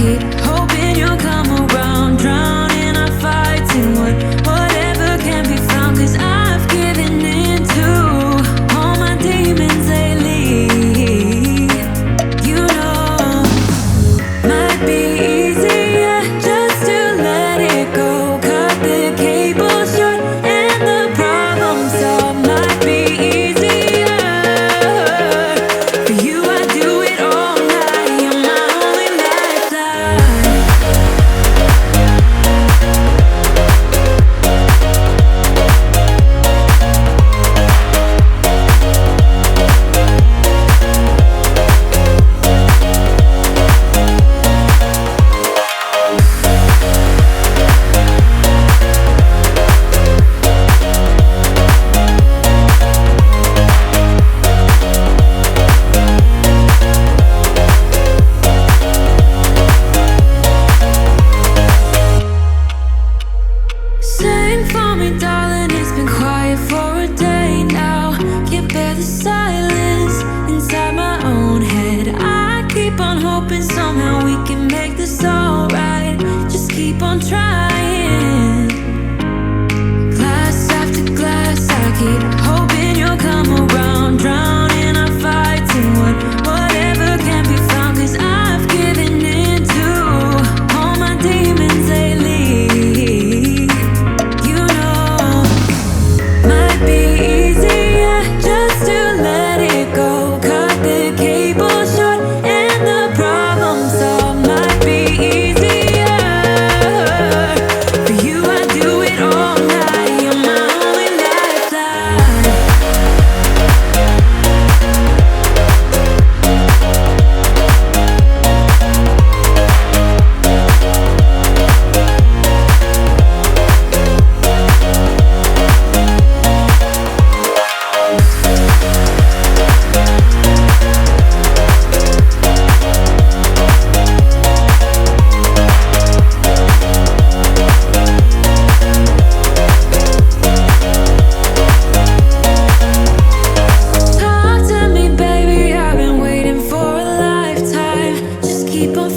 keep hoping you'll come around, drowning our fights in whatever can be found. 'Cause I've given in to all my demons lately. You know, might be easier just to let it go. Cut the cable short and the problem solved. Might be easier for you. I do it all night. You're my only lifeline. Sing for me, darling, it's been quiet for a day now. Can't bear the silence inside my own head. I keep on hoping somehow we can make this alright. Just keep on trying. Glass after glass, I keep hoping you'll come around, drowning our fights in whatever can be found. 'Cause I've given in to all my demons lately. You know, might be easier just to let it go. Cut the cable short and the problem solved. Might be easier for you. I do it all night. You're my only lifeline. Talk to me, baby, I've been waiting for a lifetime. Just keep on